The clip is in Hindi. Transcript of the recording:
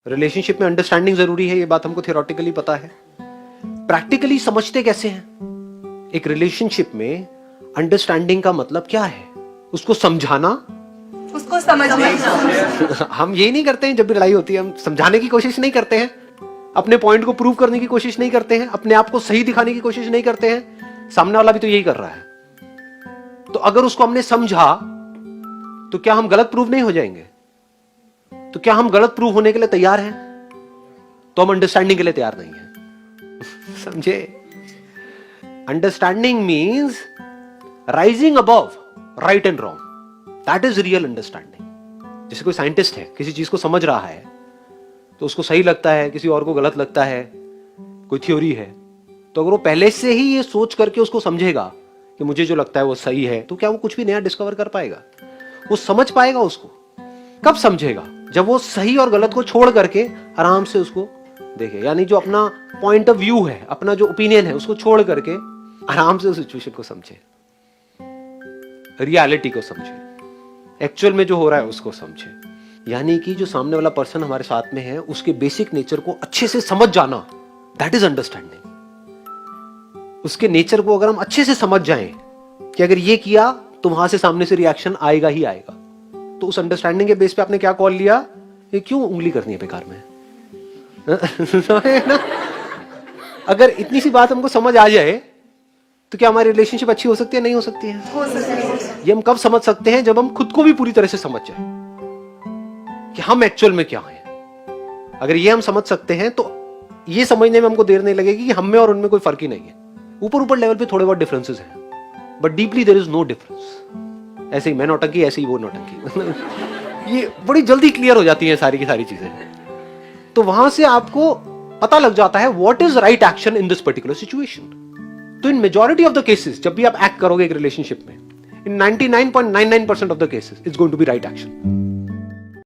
रिलेशनशिप में अंडरस्टैंडिंग जरूरी है, ये बात हमको थियोरेटिकली पता है। प्रैक्टिकली समझते कैसे हैं? एक रिलेशनशिप में अंडरस्टैंडिंग का मतलब क्या है? उसको समझाना, उसको समझना। हम ये नहीं करते हैं जब भी लड़ाई होती है, हम समझाने की कोशिश नहीं करते हैं, अपने पॉइंट को प्रूव करने की कोशिश नहीं करते हैं, अपने आप को सही दिखाने की कोशिश नहीं करते हैं। सामने वाला भी तो यही कर रहा है। तो अगर उसको हमने समझा तो क्या हम गलत प्रूव नहीं हो जाएंगे? तो क्या हम गलत प्रूव होने के लिए तैयार हैं? तो हम अंडरस्टैंडिंग के लिए तैयार नहीं हैं। समझे? Understanding means rising above right and wrong, that is real understanding. जैसे कोई साइंटिस्ट है, किसी चीज को समझ रहा है तो उसको सही लगता है, किसी और को गलत लगता है, कोई थ्योरी है, तो अगर वो पहले से ही ये सोच करके उसको समझेगा कि मुझे जो लगता है वो सही है, तो क्या वो कुछ भी नया डिस्कवर कर पाएगा? वो समझ पाएगा उसको? कब समझेगा? जब वो सही और गलत को छोड़ करके आराम से उसको देखे। यानी जो अपना पॉइंट ऑफ व्यू है, अपना जो ओपिनियन है, उसको छोड़ करके आराम से उस सिचुएशन को समझे, रियलिटी को समझे, एक्चुअल में जो हो रहा है उसको समझे। यानी कि जो सामने वाला पर्सन हमारे साथ में है, उसके बेसिक नेचर को अच्छे से समझ जाना, दैट इज अंडरस्टैंडिंग। उसके नेचर को अगर हम अच्छे से समझ जाएं कि अगर ये किया तो वहां से सामने से रिएक्शन आएगा ही आएगा, तो उस अंडरस्टैंडिंग के बेस पे आपने क्या कॉल लिया? ये क्यों उंगली करनी है बेकार में? ना? अगर इतनी सी बात हमको समझ आ जाए तो क्या हमारी रिलेशनशिप अच्छी हो सकती है? नहीं हो सकती है? हो सकती है। ये हम कब समझ सकते हैं? जब हम खुद को भी पूरी तरह से समझ जाए कि हम एक्चुअल में क्या हैं। अगर ये हम समझ सकते हैं तो ये समझने में हमको देर नहीं लगेगी कि हम में और उनमें कोई फर्क ही नहीं है। ऊपर ऊपर लेवल पे थोड़े बहुत डिफरेंसेस हैं, but deeply there is no difference. ऐसे ही मैं नौटंकी, ऐसे ही वो नौटंकी। ये बड़ी जल्दी क्लियर हो जाती है सारी की सारी चीजें। तो वहां से आपको पता लग जाता है what is right action in this particular situation. तो in majority of the cases जब भी आप एक्ट करोगे एक रिलेशनशिप में, in 99.99% of the cases it's going to be right action.